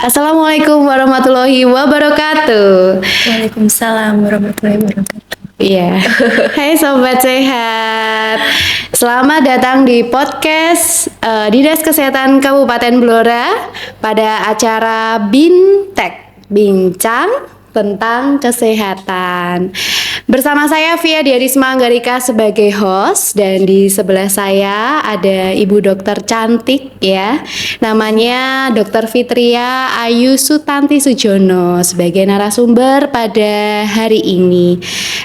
Assalamualaikum warahmatullahi wabarakatuh. Waalaikumsalam warahmatullahi wabarakatuh. Iya. Hai sobat sehat. Selamat datang di podcast Dinas Kesehatan Kabupaten Blora pada acara Bintek, Bincang tentang Kesehatan. Bersama saya Via Diarisma Anggarika sebagai host, dan di sebelah saya ada Ibu Dokter cantik ya. Namanya Dokter Fitria Ayu Sutanti Sujono sebagai narasumber pada hari ini.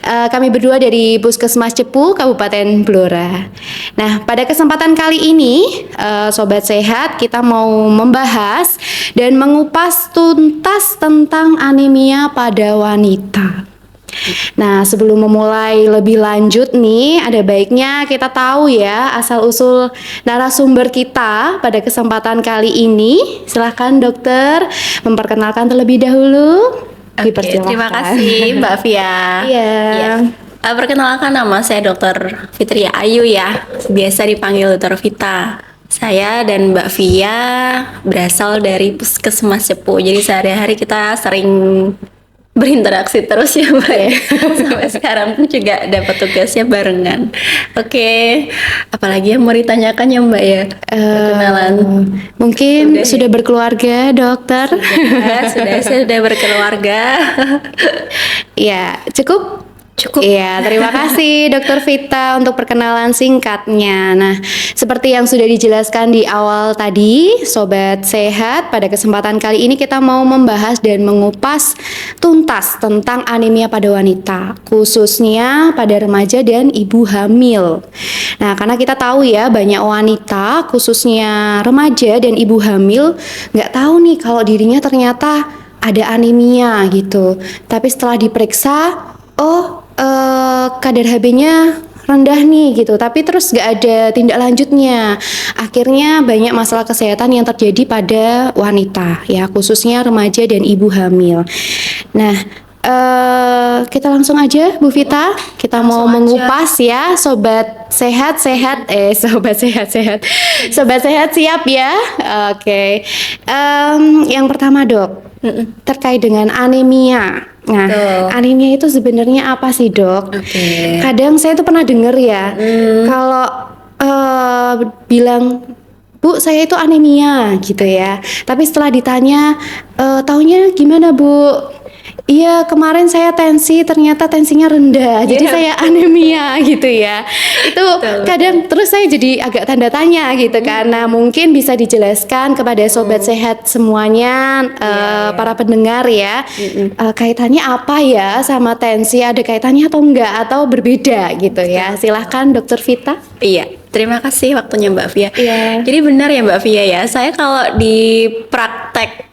Kami berdua dari Puskesmas Cepu Kabupaten Blora. Nah, pada kesempatan kali ini Sobat Sehat, kita mau membahas dan mengupas tuntas tentang anemia pada wanita. Nah, sebelum memulai lebih lanjut nih, ada baiknya kita tahu ya asal-usul narasumber kita pada kesempatan kali ini. Silahkan dokter memperkenalkan terlebih dahulu. Oke, terima kasih Mbak Via. Iya. Perkenalkan, nama saya Dr. Fitria Ayu ya, biasa dipanggil Dr. Vita. Saya dan Mbak Via berasal dari Puskesmas Cepu, jadi sehari-hari kita sering berinteraksi terus ya Mbak ya. Sampai sekarang pun juga dapat tugasnya barengan. Oke, apalagi yang mau ditanyakan ya Mbak ya? Perkenalan. Mungkin sudah berkeluarga, dokter? Sudah, saya sudah berkeluarga. Ya, cukup? Cukup. Iya, terima kasih Dokter Vita untuk perkenalan singkatnya. Nah, seperti yang sudah dijelaskan di awal tadi, Sobat Sehat, pada kesempatan kali ini kita mau membahas dan mengupas tuntas tentang anemia pada wanita, khususnya pada remaja dan ibu hamil. Nah, karena kita tahu ya, banyak wanita, khususnya remaja dan ibu hamil, nggak tahu nih kalau dirinya ternyata ada anemia gitu. Tapi setelah diperiksa, kadar HB-nya rendah nih gitu, tapi terus gak ada tindak lanjutnya. Akhirnya banyak masalah kesehatan yang terjadi pada wanita ya, khususnya remaja dan ibu hamil. Nah, kita langsung aja Bu Vita, kita mau mengupas ya sobat sehat sobat sehat siap ya. Oke. Yang pertama dok, terkait dengan anemia. Nah, anemia itu sebenarnya apa sih dok? Kadang saya tuh pernah dengar ya, kalau bilang Bu, saya itu anemia gitu ya. Tapi setelah ditanya, taunya gimana Bu? Iya, kemarin saya tensi, ternyata tensinya rendah, jadi saya anemia gitu ya. Itu kadang terus saya jadi agak tanda tanya gitu, karena mungkin bisa dijelaskan kepada sobat sehat semuanya, para pendengar ya, kaitannya apa ya sama tensi, ada kaitannya atau enggak, atau berbeda gitu ya. Silahkan Dokter Vita. Iya, terima kasih waktunya Mbak Via. Iya. Jadi benar ya Mbak Via ya, saya kalau di praktek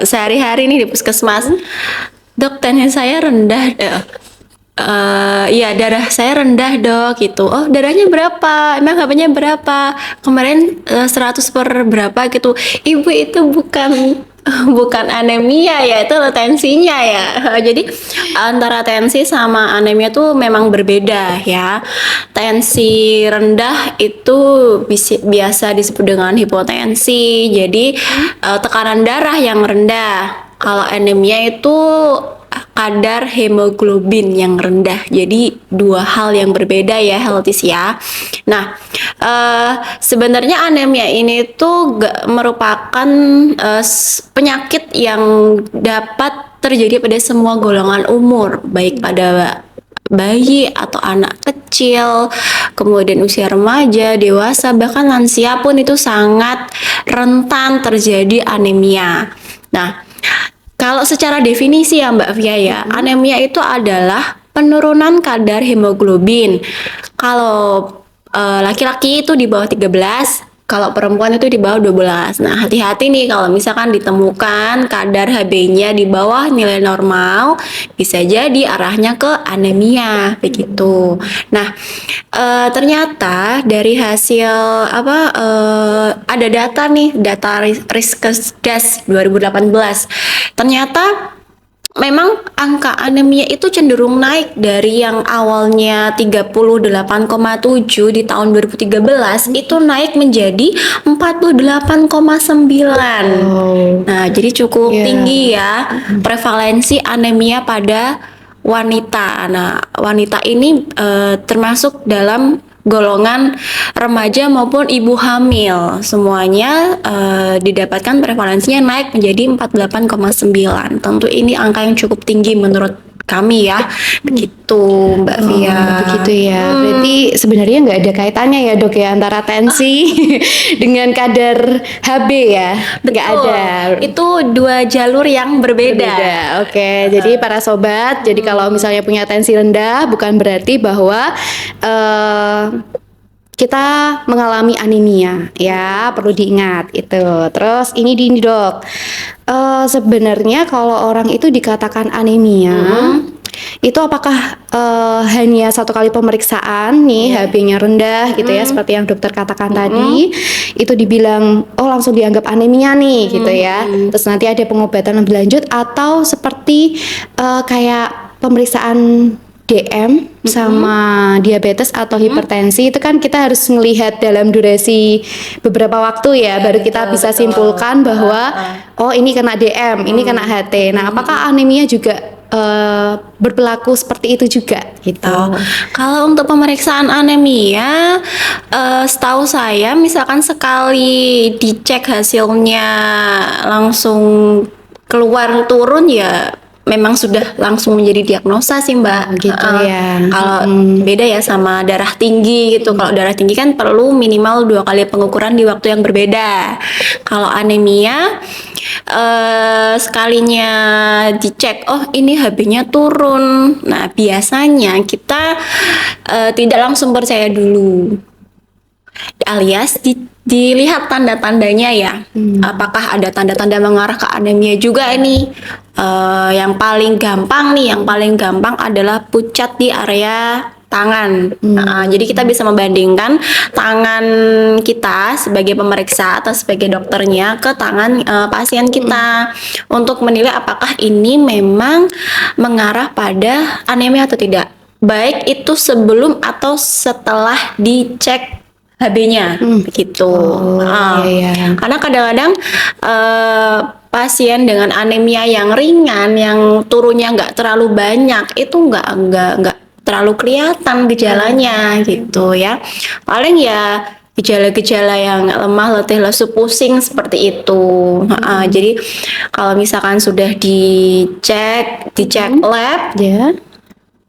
sehari-hari nih di puskesmas, dok tensi saya rendah, iya darah saya rendah dok gitu. Oh darahnya berapa? Emang HB-nya berapa? Kemarin 100 per berapa gitu. Ibu itu bukan anemia ya, itu tensinya ya. Jadi antara tensi sama anemia tuh memang berbeda ya. Tensi rendah itu biasa disebut dengan hipotensi. Jadi tekanan darah yang rendah. Kalau anemia itu kadar hemoglobin yang rendah. Jadi dua hal yang berbeda ya, Heltis ya. Nah, sebenarnya anemia ini tuh merupakan penyakit yang dapat terjadi pada semua golongan umur, baik pada bayi atau anak kecil, kemudian usia remaja, dewasa, bahkan lansia pun itu sangat rentan terjadi anemia. Nah, kalau secara definisi ya Mbak Via ya, anemia itu adalah penurunan kadar hemoglobin. Kalau laki-laki itu di bawah 13, kalau perempuan itu di bawah 12. Nah, hati-hati nih kalau misalkan ditemukan kadar HB-nya di bawah nilai normal, bisa jadi arahnya ke anemia begitu. Nah, ternyata dari hasil ada data nih, data Riskesdas 2018. Ternyata memang angka anemia itu cenderung naik dari yang awalnya 38,7 di tahun 2013 itu naik menjadi 48,9. Nah, jadi cukup Iya. tinggi ya prevalensi anemia pada wanita. Nah, wanita ini termasuk dalam golongan remaja maupun ibu hamil, semuanya didapatkan prevalensinya naik menjadi 48,9. Tentu ini angka yang cukup tinggi menurut kami ya, begitu Mbak Via. Begitu ya. Berarti sebenarnya nggak ada kaitannya ya dok ya antara tensi dengan kadar HB ya? Nggak Betul. ada. Itu dua jalur yang berbeda. Oke, jadi para sobat, jadi kalau misalnya punya tensi rendah bukan berarti bahwa kita mengalami anemia ya, perlu diingat itu. Terus ini dok, sebenarnya kalau orang itu dikatakan anemia, itu apakah hanya satu kali pemeriksaan nih HB-nya rendah gitu ya, seperti yang dokter katakan tadi, itu dibilang oh langsung dianggap anemia nih gitu ya. Terus nanti ada pengobatan lebih lanjut atau seperti kayak pemeriksaan DM sama diabetes atau hipertensi itu kan kita harus melihat dalam durasi beberapa waktu ya, baru kita bisa simpulkan bahwa oh ini kena DM, ini kena HT. Nah, apakah anemia juga berperilaku seperti itu juga gitu? Kalau untuk pemeriksaan anemia, setahu saya misalkan sekali dicek hasilnya langsung keluar turun ya memang sudah langsung menjadi diagnosa sih Mbak. Gitu ya. Kalau beda ya sama darah tinggi gitu. Kalau darah tinggi kan perlu minimal 2 kali pengukuran di waktu yang berbeda. Kalau anemia sekalinya dicek, oh ini HB-nya turun. Nah biasanya kita tidak langsung percaya dulu, alias dilihat tanda-tandanya ya. Apakah ada tanda-tanda mengarah ke anemia juga ini? Yang paling gampang adalah pucat di area tangan. Jadi kita bisa membandingkan tangan kita sebagai pemeriksa atau sebagai dokternya ke tangan pasien kita untuk menilai apakah ini memang mengarah pada anemia atau tidak. Baik itu sebelum atau setelah dicek HB-nya begitu. Iya. Karena kadang-kadang pasien dengan anemia yang ringan, yang turunnya nggak terlalu banyak, itu nggak terlalu kelihatan gejalanya gitu ya. Paling ya gejala-gejala yang lemah, letih, lesu, pusing seperti itu. Jadi kalau misalkan sudah dicek lab, Ya.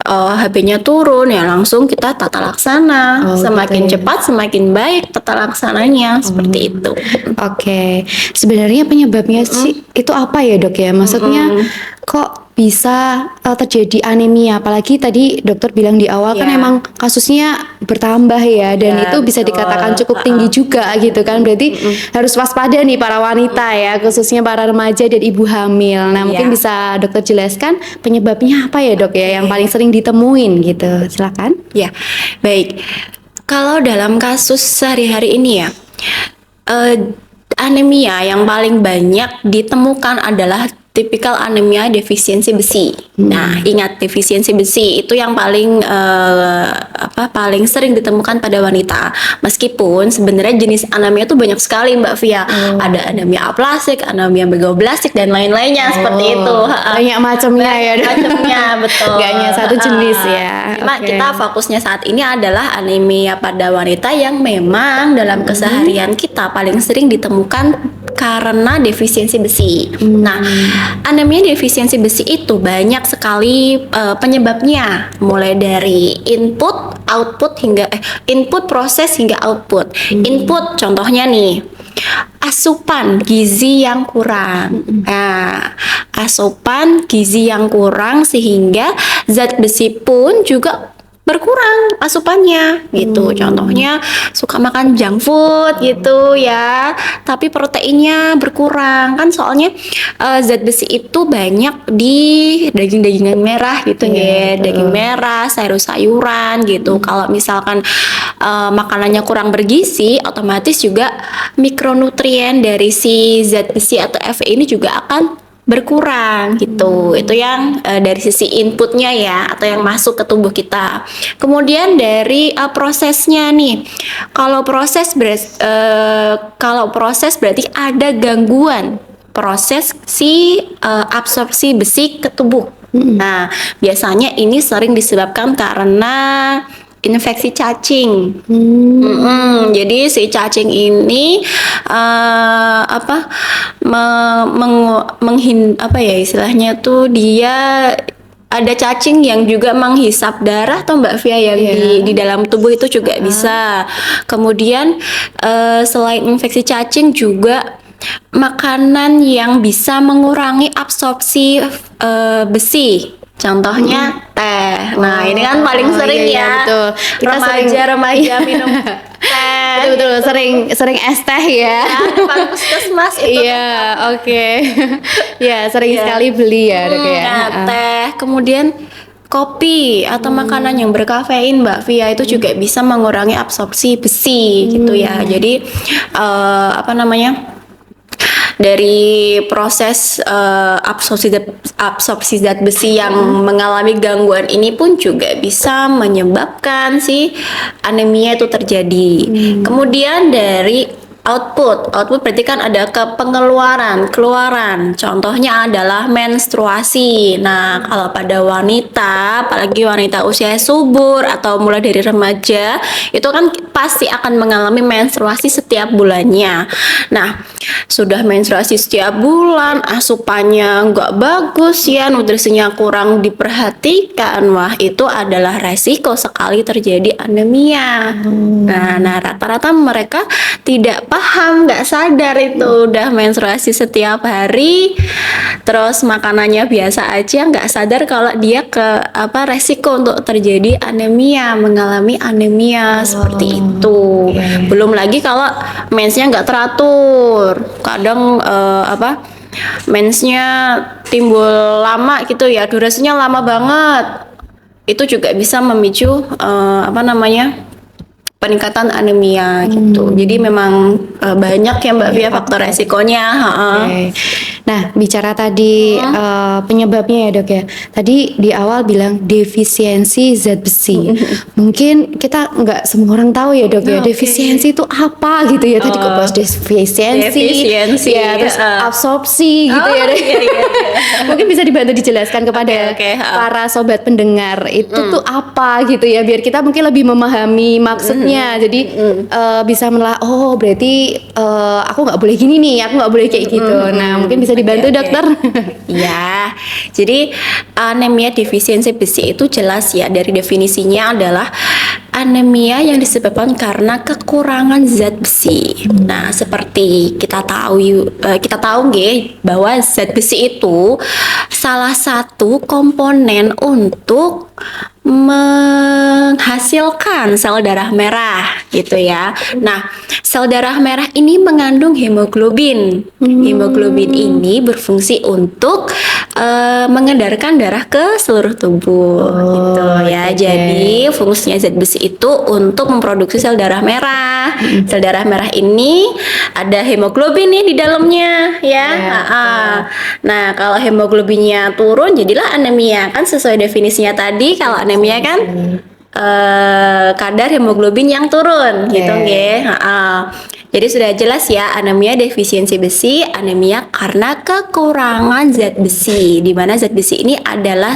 HB-nya turun ya langsung kita tata laksana. Semakin gitu ya. cepat semakin baik tata laksananya seperti itu. Oke, sebenarnya penyebabnya sih itu apa ya dok ya? Maksudnya kok bisa terjadi anemia? Apalagi tadi dokter bilang di awal kan Iya. emang kasusnya bertambah ya, dan Iya, itu bisa betul. dikatakan cukup tinggi juga gitu kan? Berarti harus waspada nih para wanita ya, khususnya para remaja dan ibu hamil. Nah mungkin Iya. bisa dokter jelaskan penyebabnya apa ya dok ya, yang paling sering ditemuin gitu? Silakan. Ya, baik. Kalau dalam kasus sehari-hari ini ya, anemia yang paling banyak ditemukan adalah tipikal anemia defisiensi besi. Nah, ingat defisiensi besi itu yang paling paling sering ditemukan pada wanita. Meskipun sebenarnya jenis anemia itu banyak sekali Mbak Via. Ada anemia aplastik, anemia megaplastik dan lain-lainnya seperti itu. Banyak macamnya ya dok. Macamnya betul. Gak hanya satu jenis ya. Cuma Oke. kita fokusnya saat ini adalah anemia pada wanita yang memang dalam keseharian kita paling sering ditemukan karena defisiensi besi. Nah, anemia defisiensi besi itu banyak sekali penyebabnya, mulai dari input, output hingga input, proses hingga output. Input contohnya nih, asupan gizi yang kurang. Nah, asupan gizi yang kurang sehingga zat besi pun juga berkurang asupannya gitu. Contohnya suka makan junk food gitu ya, tapi proteinnya berkurang kan, soalnya zat besi itu banyak di daging-dagingan merah gitu ya, daging merah, sayur-sayuran gitu. Kalau misalkan makanannya kurang bergizi, otomatis juga mikronutrien dari si zat besi atau Fe ini juga akan berkurang gitu. Itu yang dari sisi inputnya ya, atau yang masuk ke tubuh kita. Kemudian dari prosesnya nih, kalau proses berarti ada gangguan proses si absorpsi besi ke tubuh. Nah, biasanya ini sering disebabkan karena infeksi cacing. Jadi si cacing ini apa ya istilahnya tuh, dia ada cacing yang juga menghisap darah atau Mbak Via yang di dalam tubuh itu juga bisa. Kemudian selain infeksi cacing juga makanan yang bisa mengurangi absorpsi besi. Contohnya teh. Nah, ini kan paling sering ya. Betul. Kita remaja minum teh. Betul, sering es teh ya. Depan puskesmas itu. Iya, oke. Ya, sering sekali beli ya, Dok ya. Nah, teh, kemudian kopi atau makanan yang berkafein Mbak Via itu juga bisa mengurangi absorpsi besi gitu ya. Jadi dari proses absorpsi zat besi yang mengalami gangguan ini pun juga bisa menyebabkan si anemia itu terjadi. Kemudian dari output berarti kan ada keluaran. Contohnya adalah menstruasi. Nah, kalau pada wanita, apalagi wanita usia subur atau mulai dari remaja, itu kan pasti akan mengalami menstruasi setiap bulannya. Nah, sudah menstruasi setiap bulan, asupannya nggak bagus ya, nutrisinya kurang diperhatikan, wah itu adalah resiko sekali terjadi anemia. Nah, rata-rata mereka tidak paham, nggak sadar itu udah menstruasi setiap hari, terus makanannya biasa aja, nggak sadar kalau dia resiko untuk terjadi anemia, mengalami anemia seperti itu. Belum lagi kalau mensnya nggak teratur, kadang mensnya timbul lama gitu ya, durasinya lama banget, itu juga bisa memicu peningkatan anemia gitu. Jadi memang banyak ya Mbak Via faktor resikonya. Nah, bicara tadi penyebabnya ya Dok ya. Tadi di awal bilang defisiensi zat besi. Mungkin kita nggak semua orang tahu ya Dok ya. Defisiensi itu apa gitu ya. Tadi kok bahas defisiensi ya, terus absorpsi gitu ya. Mungkin bisa dibantu dijelaskan kepada para sobat pendengar itu tuh apa gitu ya, biar kita mungkin lebih memahami maksudnya. Jadi bisa menelaah, oh berarti aku nggak boleh gini nih, aku nggak boleh kayak gitu. Nah, mungkin bisa dibantu dokter. Ya, jadi anemia defisiensi besi itu jelas ya, dari definisinya adalah anemia yang disebabkan karena kekurangan zat besi. Nah, seperti kita tahu nggih bahwa zat besi itu salah satu komponen untuk menghasilkan sel darah merah gitu ya. Nah, sel darah merah ini mengandung hemoglobin. Hemoglobin ini berfungsi untuk mengedarkan darah ke seluruh tubuh gitu ya. Jadi fungsinya zat besi itu untuk memproduksi sel darah merah. Sel darah merah ini ada hemoglobin nih di dalamnya ya. Nah, kalau hemoglobinnya turun jadilah anemia, kan sesuai definisinya tadi. Kalau anemia kan kadar hemoglobin yang turun gitu nggih. Jadi sudah jelas ya, anemia defisiensi besi, anemia karena kekurangan zat besi, di mana zat besi ini adalah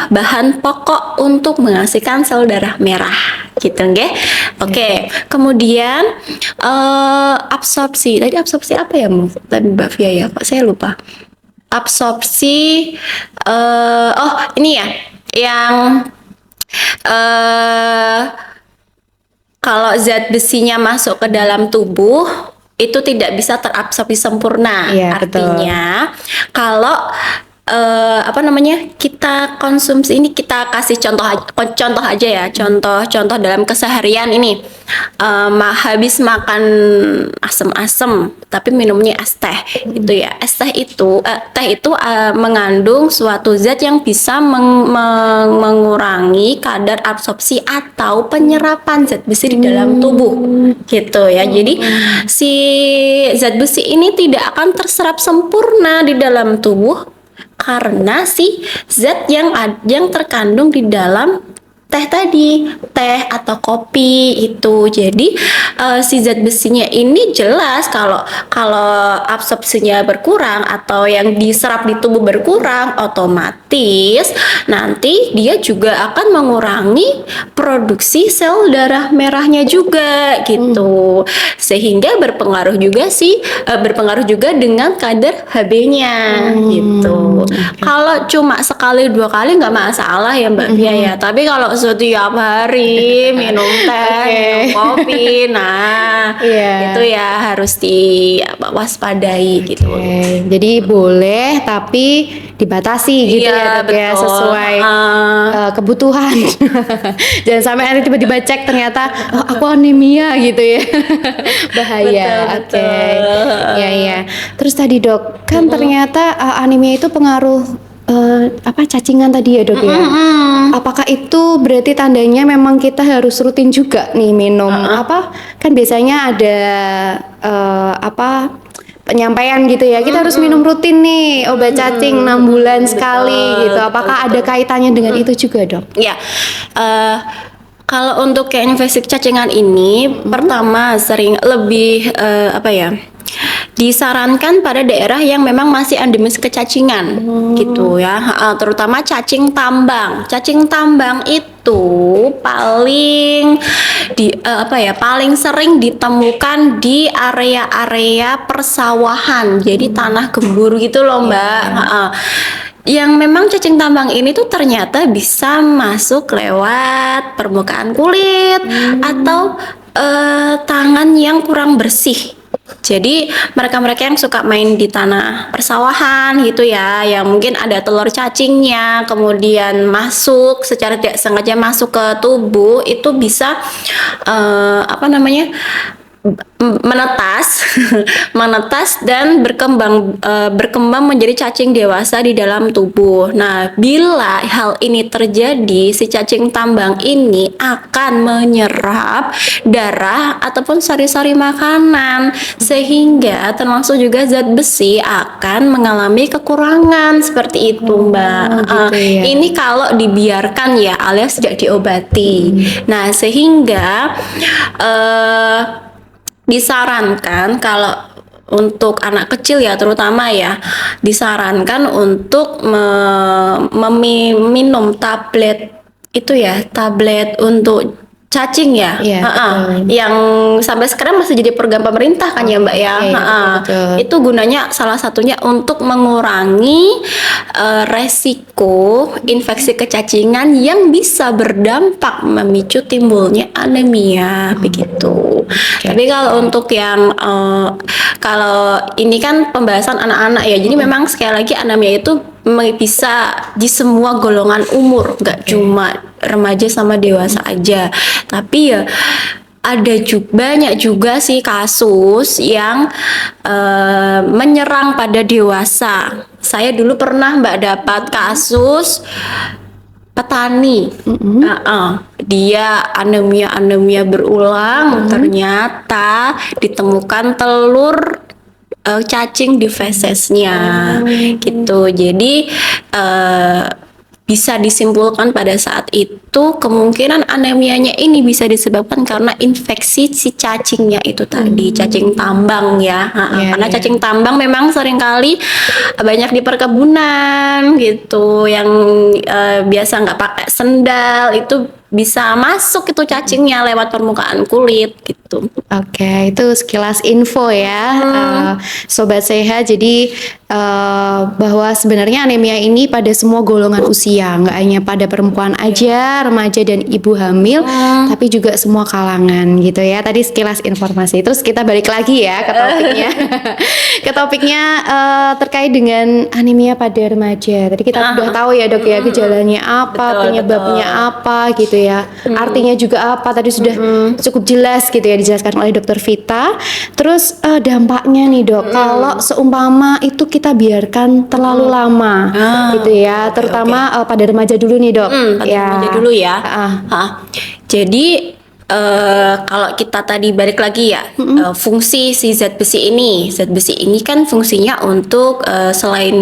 bahan pokok untuk menghasilkan sel darah merah gitu nggih. Oke. Kemudian absorpsi. Tadi absorpsi apa ya tadi Mbak Via ya? Kok saya lupa. Absorpsi ini ya, yang kalau zat besinya masuk ke dalam tubuh itu tidak bisa terabsorpsi sempurna. Artinya kalau kita konsumsi ini, kita kasih contoh aja ya, contoh dalam keseharian ini. habis makan asam-asam tapi minumnya es teh gitu ya. Teh itu mengandung suatu zat yang bisa mengurangi kadar absorpsi atau penyerapan zat besi di dalam tubuh gitu ya. Jadi si zat besi ini tidak akan terserap sempurna di dalam tubuh karena si zat yang terkandung di dalam teh atau kopi itu. Jadi si zat besinya ini jelas kalau absorpsinya berkurang atau yang diserap di tubuh berkurang, otomatis nanti dia juga akan mengurangi produksi sel darah merahnya juga gitu. Sehingga berpengaruh juga dengan kadar HB-nya gitu. Kalau cuma sekali 2 kali nggak masalah ya Mbak Pia ya. Tapi kalau setiap hari minum teh, minum kopi, nah itu ya harus diwaspadai gitu. Jadi boleh tapi dibatasi gitu ya Dok ya, sesuai kebutuhan. Jangan sampai nanti tiba-tiba cek ternyata aku anemia gitu ya. Bahaya. Oke. Ya. Terus tadi Dok, kan ternyata anemia itu pengaruh cacingan tadi ya Dok ya. Apakah itu berarti tandanya memang kita harus rutin juga nih minum kan biasanya ada penyampaian gitu ya, kita harus minum rutin nih obat cacing 6 bulan sekali gitu. Apakah ada kaitannya dengan itu juga Dok? Ya, kalau untuk kayak infeksi cacingan ini pertama sering lebih disarankan pada daerah yang memang masih endemis kecacingan gitu ya, terutama cacing tambang. Cacing tambang itu paling paling sering ditemukan di area-area persawahan, jadi tanah gembur gitu loh Mbak. Yang memang cacing tambang ini tuh ternyata bisa masuk lewat permukaan kulit atau tangan yang kurang bersih. Jadi mereka-mereka yang suka main di tanah persawahan gitu ya, yang mungkin ada telur cacingnya, kemudian masuk secara tidak sengaja masuk ke tubuh, itu bisa menetas dan berkembang menjadi cacing dewasa di dalam tubuh. Nah, bila hal ini terjadi, si cacing tambang ini akan menyerap darah ataupun sari-sari makanan, sehingga termasuk juga zat besi akan mengalami kekurangan seperti itu, Mbak. Gitu ya. Ini kalau dibiarkan ya, alias tidak diobati. Nah, sehingga disarankan kalau untuk anak kecil ya terutama ya, disarankan untuk minum tablet itu ya, tablet untuk cacing ya, yang sampai sekarang masih jadi program pemerintah kan ya Mbak ya. Betul. Itu gunanya salah satunya untuk mengurangi resiko infeksi kecacingan yang bisa berdampak memicu timbulnya anemia begitu. Tapi kalau untuk yang kalau ini kan pembahasan anak-anak ya, jadi memang sekali lagi anemia itu bisa di semua golongan umur, nggak cuma remaja sama dewasa aja. Tapi ya ada banyak juga sih kasus yang menyerang pada dewasa. Saya dulu pernah Mbak dapat kasus petani, dia anemia berulang, ternyata ditemukan telur cacing di fesesnya gitu. Jadi bisa disimpulkan pada saat itu kemungkinan anemianya ini bisa disebabkan karena infeksi si cacingnya itu tadi, cacing tambang ya. Karena cacing tambang memang seringkali banyak di perkebunan gitu, yang biasa nggak pakai sendal itu bisa masuk itu cacingnya lewat permukaan kulit gitu. Oke, itu sekilas info ya, Sobat Sehat. Jadi bahwa sebenarnya anemia ini pada semua golongan usia, nggak hanya pada perempuan aja, remaja dan ibu hamil, tapi juga semua kalangan gitu ya. Tadi sekilas informasi. Terus kita balik lagi ya ke topiknya, ke topiknya terkait dengan anemia pada remaja. Tadi kita udah tahu ya Dok ya, gejalanya apa, penyebabnya apa gitu ya. Artinya juga apa tadi sudah cukup jelas gitu ya dijelaskan oleh Dokter Vita. Terus dampaknya nih Dok, kalau seumpama itu kita biarkan terlalu lama gitu ya, terutama pada remaja dulu nih Dok. Pada remaja dulu ya. Jadi kalau kita tadi balik lagi ya, fungsi si zat besi ini kan fungsinya untuk selain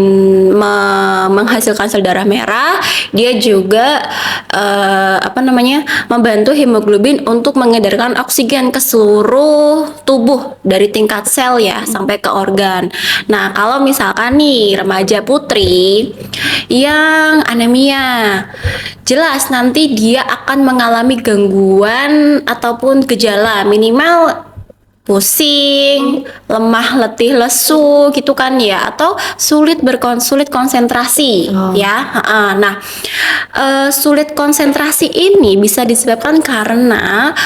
menghasilkan sel darah merah, dia juga membantu hemoglobin untuk mengedarkan oksigen ke seluruh tubuh dari tingkat sel ya sampai ke organ. Nah, kalau misalkan nih remaja putri yang anemia, jelas nanti dia akan mengalami gangguan ataupun gejala minimal pusing, lemah, letih, lesu gitu kan ya, atau sulit konsentrasi ya. Nah, sulit konsentrasi ini bisa disebabkan karena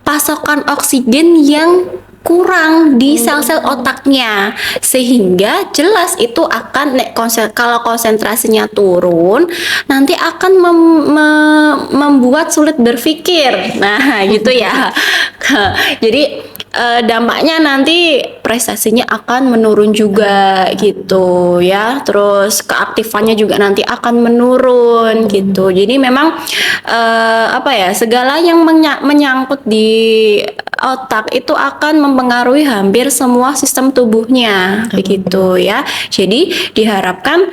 pasokan oksigen yang kurang di sel-sel otaknya, sehingga jelas itu akan kalau konsentrasinya turun nanti akan membuat sulit berpikir. Nah gitu ya. Jadi dampaknya nanti prestasinya akan menurun juga gitu ya, terus keaktifannya juga nanti akan menurun gitu. Jadi memang segala yang menyangkut di otak itu akan mempengaruhi hampir semua sistem tubuhnya begitu ya. Jadi diharapkan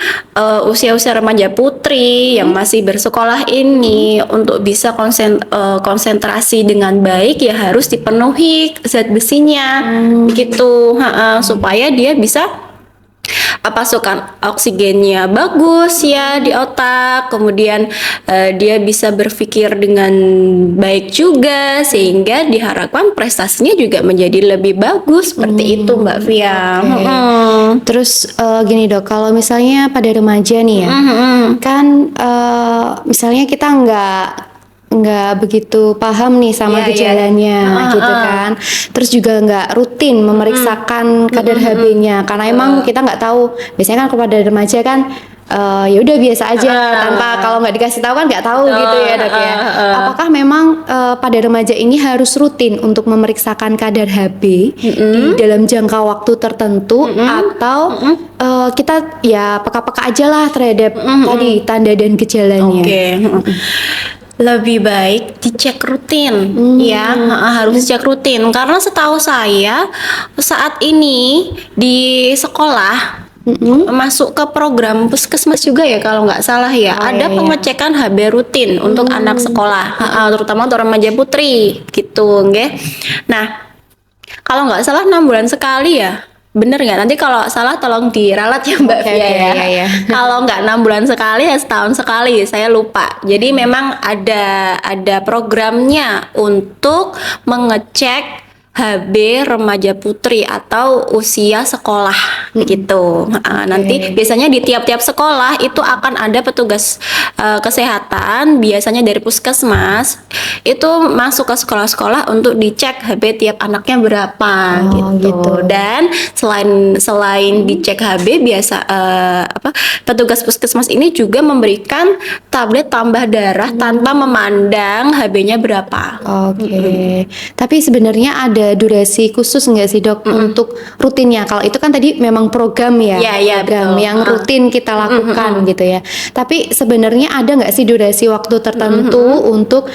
usia-usia remaja putri yang masih bersekolah ini untuk bisa konsentrasi dengan baik ya harus dipenuhi zat besinya begitu, supaya dia bisa pasokan oksigennya bagus ya di otak, kemudian dia bisa berpikir dengan baik juga, sehingga diharapkan prestasinya juga menjadi lebih bagus seperti itu Mbak Via. Terus gini Dok, kalau misalnya pada remaja nih ya, kan misalnya kita nggak begitu paham nih sama gejalanya gitu kan, terus juga nggak rutin memeriksakan kadar HB-nya karena emang kita nggak tahu. Biasanya kan kepada remaja kan ya udah biasa aja, tanpa kalau nggak dikasih tahu kan nggak tahu gitu ya Dok ya. Apakah memang pada remaja ini harus rutin untuk memeriksakan kadar HB di dalam jangka waktu tertentu, atau kita ya peka-peka aja lah terhadap tadi tanda dan gejalanya? Lebih baik dicek rutin ya, harus dicek rutin karena setahu saya saat ini di sekolah masuk ke program puskesmas juga ya kalau nggak salah ya, ada pengecekan HB rutin untuk anak sekolah, terutama untuk remaja putri gitu, nggih. Nah, kalau nggak salah 6 bulan sekali ya. Bener nggak? Nanti kalau salah tolong diralat ya Mbak Via ya. Kalau nggak 6 bulan sekali ya setahun sekali, saya lupa. Jadi memang ada programnya untuk mengecek HB remaja putri atau usia sekolah gitu. Nanti biasanya di tiap-tiap sekolah itu akan ada petugas kesehatan, biasanya dari puskesmas itu masuk ke sekolah-sekolah untuk dicek HB tiap anaknya berapa gitu. Dan selain dicek HB biasa petugas puskesmas ini juga memberikan tablet tambah darah tanpa memandang HB-nya berapa. Tapi sebenarnya ada durasi khusus nggak sih Dok untuk rutinnya? Kalau itu kan tadi memang program ya, program yang rutin kita lakukan gitu ya. Tapi sebenarnya ada nggak sih durasi waktu tertentu untuk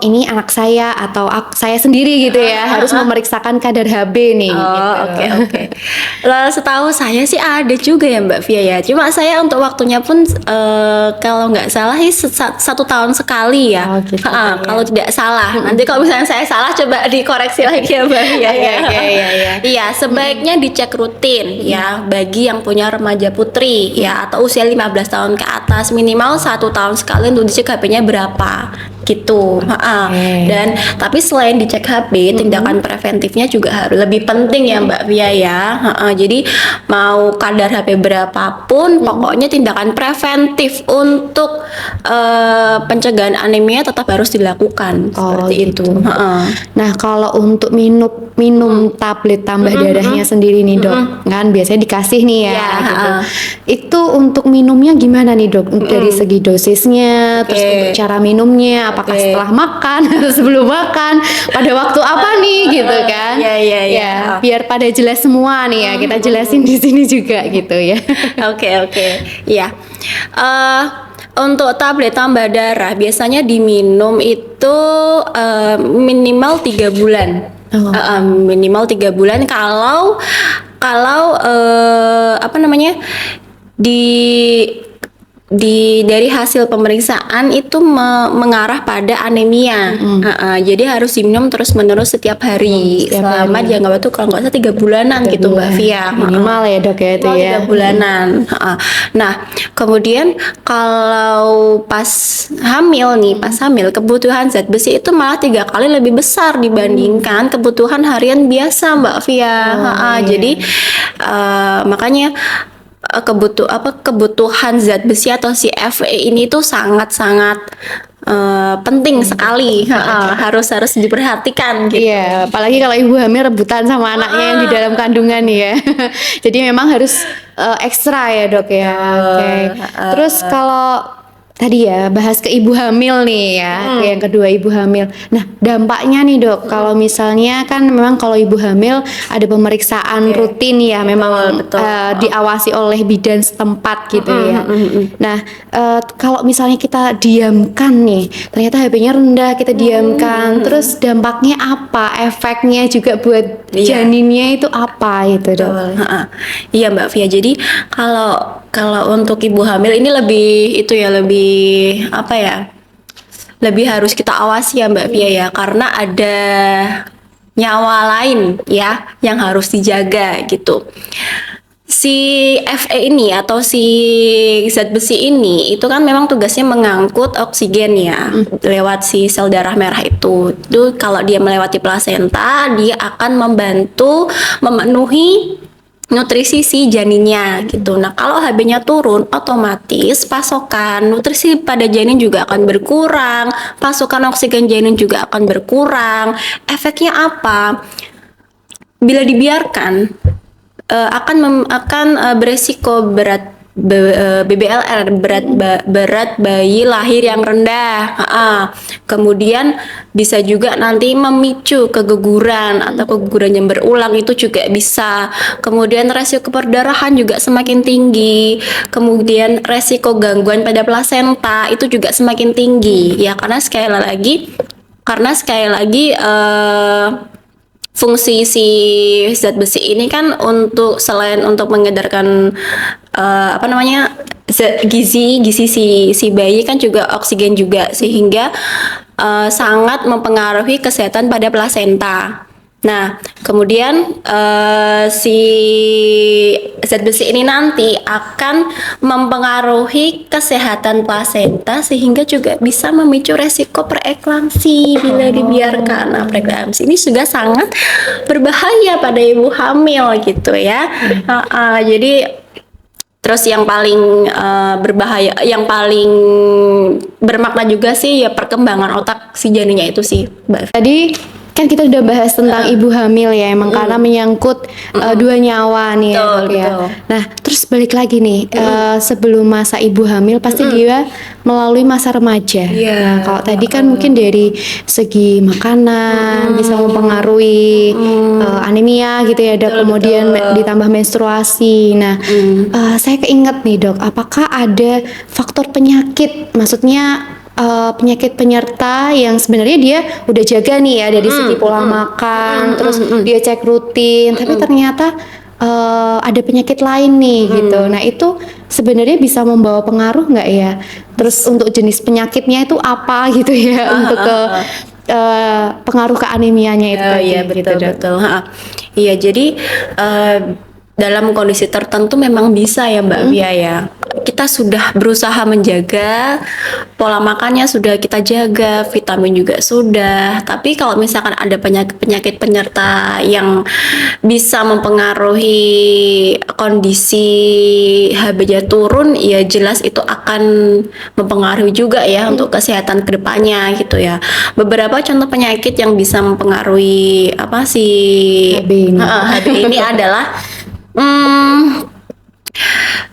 ini anak saya atau saya sendiri gitu ya harus memeriksakan kadar HB nih? Setahu saya sih ada juga ya Mbak Via ya. Cuma saya untuk waktunya pun kalau nggak salah 1 tahun sekali ya. Kalau tidak salah. Nanti kalau misalnya saya salah coba dikoreksi lagi ya Mbak Via. Iya, sebaiknya dicek rutin ya bagi yang punya remaja putri ya, atau usia 15 tahun ke atas, minimal 1 tahun sekali untuk dicek HB-nya berapa gitu. Dan tapi selain dicek HB, tindakan preventifnya juga harus lebih penting ya Mbak Via ya. Jadi mau kadar HB berapapun, pokoknya tindakan preventif untuk pencegahan anemia tetap harus dilakukan seperti itu. Nah, kalau untuk minum tablet tambah darahnya sendiri nih Dok, kan biasanya dikasih nih ya, gitu. Itu untuk minumnya gimana nih Dok? Dari segi dosisnya, terus untuk cara minumnya, apakah setelah makan atau sebelum makan, pada waktu apa nih gitu kan. Iya. Ya, biar pada jelas semua nih ya, kita jelasin di sini juga gitu ya. Oke. Iya. Untuk tablet tambah darah biasanya diminum itu minimal 3 bulan. Minimal 3 bulan kalau apa namanya dari hasil pemeriksaan itu mengarah pada anemia. Jadi harus diminum terus menerus setiap hari selama jangka waktu kalau nggak salah 3 bulanan gitu Mbak Via. Minimal ya dok ya itu ya. 3 bulanan. Nah kemudian kalau pas hamil kebutuhan zat besi itu malah 3 kali lebih besar dibandingkan kebutuhan harian biasa Mbak Via. Jadi makanya kebutuhan zat besi atau si Fe ini tuh sangat-sangat penting sekali, harus diperhatikan gitu. Iya, apalagi kalau ibu hamil rebutan sama anaknya yang di dalam kandungan ya. Jadi memang harus ekstra ya dok ya. Oke. Terus kalau tadi ya bahas ke ibu hamil nih ya, yang kedua ibu hamil. Nah dampaknya nih dok, kalau misalnya kan memang kalau ibu hamil ada pemeriksaan rutin ya, memang diawasi oleh bidan setempat gitu ya. Nah kalau misalnya kita diamkan nih, ternyata HB-nya rendah, kita diamkan, terus dampaknya apa? Efeknya juga buat janinnya itu apa itu dok? Iya Mbak Via. Jadi kalau untuk ibu hamil ini lebih apa ya? Lebih harus kita awasi ya Mbak Via ya, karena ada nyawa lain ya yang harus dijaga gitu. Si Fe ini atau si zat besi ini itu kan memang tugasnya mengangkut oksigen ya lewat si sel darah merah itu. Itu kalau dia melewati plasenta, dia akan membantu memenuhi nutrisi si janinnya gitu. Nah kalau HB-nya turun, otomatis pasokan nutrisi pada janin juga akan berkurang, pasokan oksigen janin juga akan berkurang. Efeknya apa? Bila dibiarkan akan beresiko berat BBLR, berat bayi lahir yang rendah. Kemudian bisa juga nanti memicu keguguran atau keguguran yang berulang, itu juga bisa. Kemudian resiko perdarahan juga semakin tinggi. Kemudian resiko gangguan pada plasenta itu juga semakin tinggi ya, karena sekali lagi fungsi si zat besi ini kan selain untuk mengedarkan gizi si bayi kan juga oksigen juga, sehingga sangat mempengaruhi kesehatan pada plasenta. Nah, kemudian si zat besi ini nanti akan mempengaruhi kesehatan plasenta, sehingga juga bisa memicu resiko preeklamsi bila dibiarkan. Nah, preeklamsi ini juga sangat berbahaya pada ibu hamil gitu ya. Jadi terus yang paling berbahaya, yang paling bermakna juga sih ya perkembangan otak si janinnya itu sih, Mbak. Tadi kan kita udah bahas tentang ibu hamil ya, emang karena menyangkut dua nyawa nih ya dok ya. Nah terus balik lagi nih, sebelum masa ibu hamil pasti dia melalui masa remaja. Nah, kalau tadi kan mungkin dari segi makanan bisa mempengaruhi anemia gitu ya dok, kemudian ditambah menstruasi. Nah saya keinget nih dok, apakah ada faktor penyakit, maksudnya penyakit penyerta yang sebenarnya dia udah jaga nih ya dari segi pola makan, terus dia cek rutin, tapi ternyata ada penyakit lain nih gitu. Nah itu sebenarnya bisa membawa pengaruh nggak ya? Terus untuk jenis penyakitnya itu apa gitu ya, untuk ke pengaruh ke anemianya itu tadi. Iya betul. Iya jadi dalam kondisi tertentu memang bisa ya Mbak Via ya. Kita sudah berusaha menjaga pola makannya, sudah kita jaga, vitamin juga sudah. Tapi kalau misalkan ada penyakit penyerta yang bisa mempengaruhi kondisi HB-nya turun, ya jelas itu akan mempengaruhi juga ya untuk kesehatan kedepannya gitu ya. Beberapa contoh penyakit yang bisa mempengaruhi HB ini adalah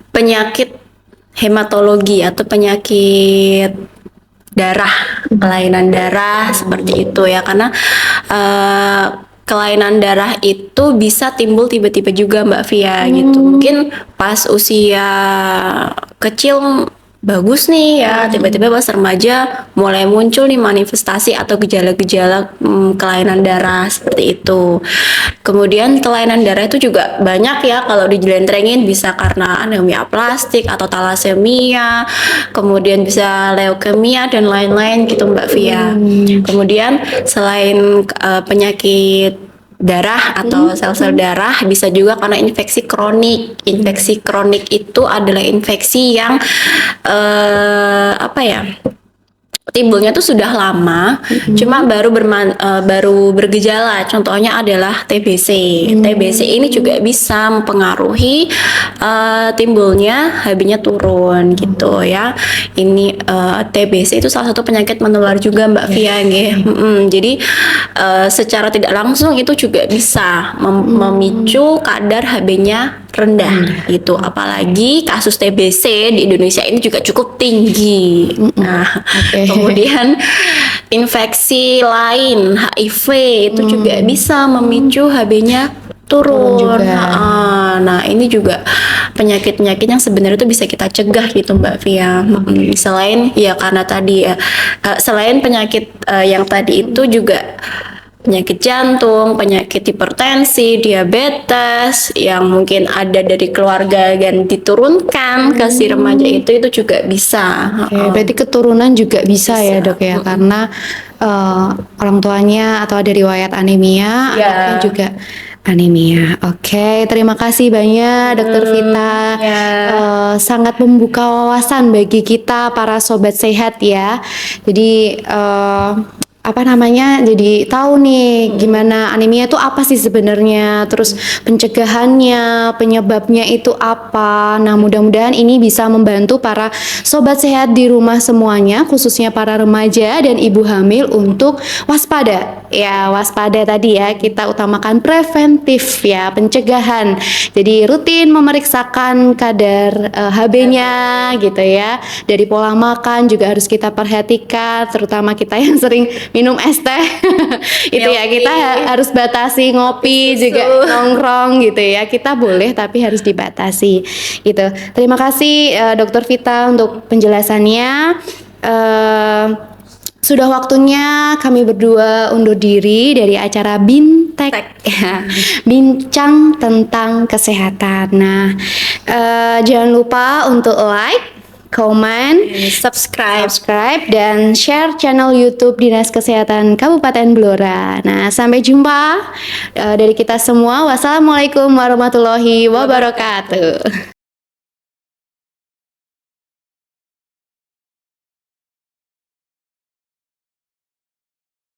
penyakit hematologi atau penyakit kelainan darah seperti itu ya, karena kelainan darah itu bisa timbul tiba-tiba juga Mbak Via gitu. Mungkin pas usia kecil bagus nih ya, tiba-tiba pas remaja mulai muncul nih manifestasi atau gejala-gejala kelainan darah seperti itu. Kemudian kelainan darah itu juga banyak ya, kalau dijelentrengin bisa karena anemia plastik atau talasemia, kemudian bisa leukemia dan lain-lain gitu Mbak Via. Kemudian selain penyakit darah atau sel-sel darah, bisa juga karena infeksi kronik. Infeksi kronik itu adalah infeksi yang timbulnya tuh sudah lama, cuma baru bergejala. Contohnya adalah TBC. TBC ini juga bisa mempengaruhi timbulnya HB-nya turun gitu ya. Ini TBC itu salah satu penyakit menular juga Mbak Via nggih. Jadi secara tidak langsung itu juga bisa memicu kadar HB-nya rendah gitu. Apalagi kasus TBC di Indonesia ini juga cukup tinggi. Nah, kemudian infeksi lain, HIV itu juga bisa memicu HB-nya turun juga. Nah, ini juga penyakit-penyakit yang sebenarnya itu bisa kita cegah gitu Mbak Via. Selain ya karena tadi ya, selain penyakit yang tadi itu juga penyakit jantung, penyakit hipertensi, diabetes yang mungkin ada dari keluarga dan diturunkan ke si remaja itu juga bisa. Berarti keturunan juga bisa ya Dok ya, karena orang tuanya atau ada riwayat anemia, anaknya juga anemia. Terima kasih banyak Dokter Vita. Sangat membuka wawasan bagi kita para sobat sehat ya. Jadi jadi tahu nih gimana anemia itu apa sih sebenarnya, terus pencegahannya, penyebabnya itu apa. Nah, mudah-mudahan ini bisa membantu para sobat sehat di rumah semuanya, khususnya para remaja dan ibu hamil untuk waspada. Ya, waspada tadi ya, kita utamakan preventif ya, pencegahan. Jadi rutin memeriksakan kadar HB-nya gitu ya. Dari pola makan juga harus kita perhatikan, terutama kita yang sering minum es teh. Itu ya, kita harus batasi ngopi juga, nongkrong gitu ya. Kita boleh tapi harus dibatasi gitu. Terima kasih Dokter Vita untuk penjelasannya. Sudah waktunya kami berdua undur diri dari acara Bintek, bincang tentang kesehatan. Nah, jangan lupa untuk like, comment, subscribe, dan share channel YouTube Dinas Kesehatan Kabupaten Blora. Nah, sampai jumpa dari kita semua. Wassalamualaikum warahmatullahi wabarakatuh.